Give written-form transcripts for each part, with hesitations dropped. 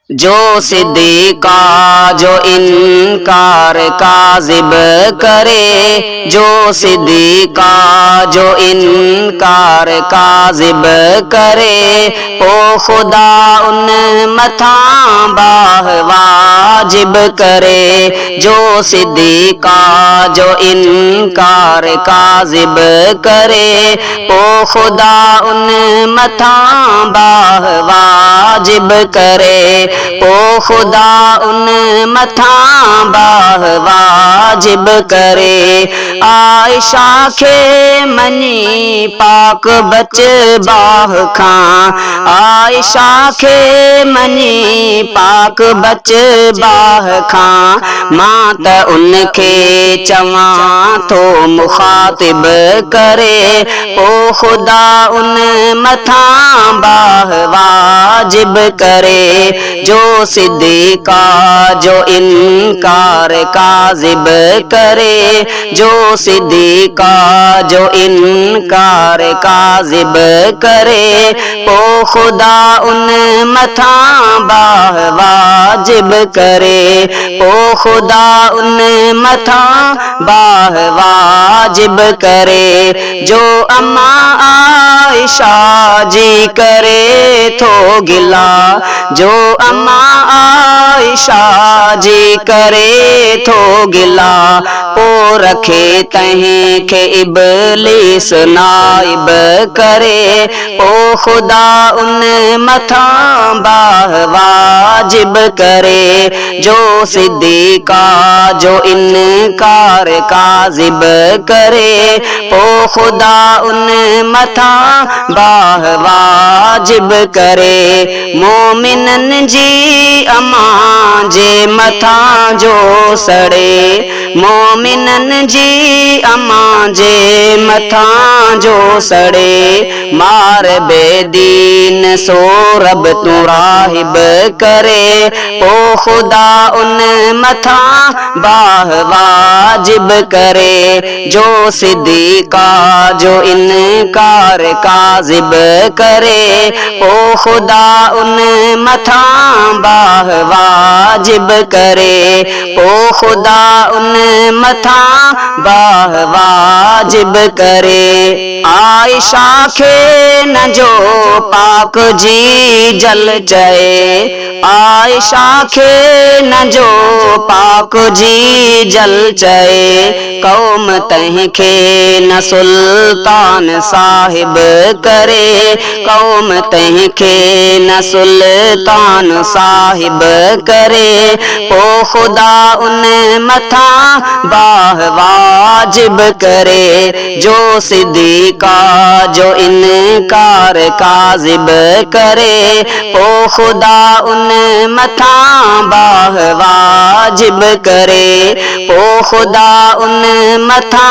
जो सिद्दीका जो इनकार काज़िब करे, जो सिद्दीका जो इनकार काज़िब करे, ओ खुदा उन मथा बाह वाजिब करे। जो सिद्दीका जो इनकार काज़िब करे, ओ खुदा उन मथा बाह वाजिब करे। ओ खुदा उन मथा बाह वाजिब करे। आयशा खे मनी पाक बच बाह खां, आयशा खे मनी पाक बच बाह खां, मां त उनखे चवां थो मुखातिब करे, ओ खुदा उन मथा बाह वाजिब करे। जो सिद्दीका जो इनकार काज़िब करे, जो सिद्दीका जो इनकार काज़िब करे, ओ खुदा उन मथा बाह वाजिब करे, ओ खुदा उन मथा बाह वाजिब करे। जो अम्मा आयशा जी करे थो गिला, जो अम्मा आयशा जी करे थो गिला, ओ रखे तहीं खे इब्लीस नाइब करे, ओ खुदा उन मथा बाह वाजिब करे। जो सिद्दीका जो इनकार काज़िब करे, ओ खुदा उन मथा बाह वाजिब करे। मोमिनन जी अम्मा जे मथा जो सड़े, मोमिनन जी अम्मा जे मथा जो सड़े, मार बेदीन सो रब तू राहिब करे, ओ खुदा उन मथा बाह वाजिब करे। जो सिद्दीका जो इनकार काज़िब करे, ओ खुदा उन मथा बाह वाजिब करे, ओ खुदा उन मथा बाह वाजिब करे। आयशा खे न जो पाक जी जल चए, आयशा खे न जो पाक जी जल चए, कौम तंहिंखे न सुल्तान साहिब करे, कौम तंहिंखे न सुल्तान साहिब करे, ओ खुदा उन मथा बाह वाजिब करे। जो सिद्दीका जो इनकार काज़िब करे, ओ खुदा उन मथा बाह वाजिब करे, ओ खुदा उन मथा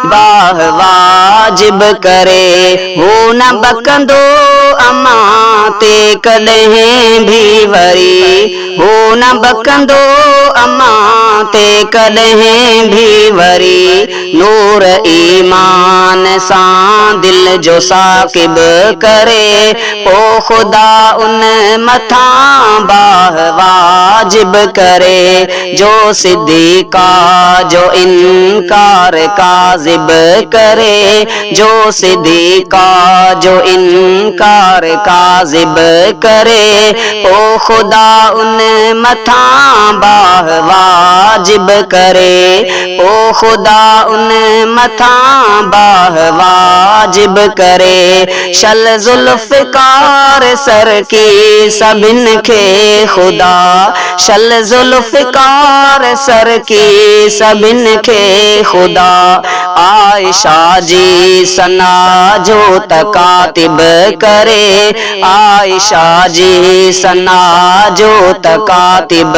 बाह वाजिब करे। हू न बकंदो अम्मा ते कॾहिं भी वरी, हू न बकंदो अम्मा ते कॾहिं भी वरी, नूर ईमान सां दिल जो साकिब करे, ओ खुदा उन मथा बाह वाजिब करे। जो सिद्दीका जो इनकार काज़िब करे, जो सिद्दीका जो इनकार काज़िब करे, ओ खुदा उन मथा बाह वाजिब करे, ओ खुदा उन मथा बाह वाजिब करे। शल जुल्फ़िकार सर की सभिन खे खुदा, शल जुल्फ़िकार सर की सभिन खे खुदा, आयशा जी सना जो तकातिब करे, आयशा जी सना जो तकातिब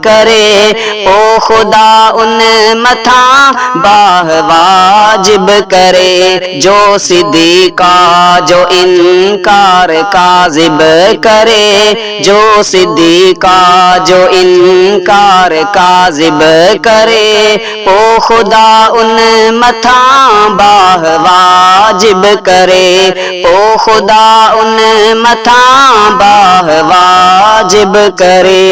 करे, ओ खुदा उन मथा बाह वाजिब करे। जो सिद्दीका जो इनकार काज़िब करे, जो सिद्दीका जो इनकार काज़िब करे, ओ खुदा उन मथा बाह वाजिब करे, ओ खुदा उन मथा बाह वाजिब करे।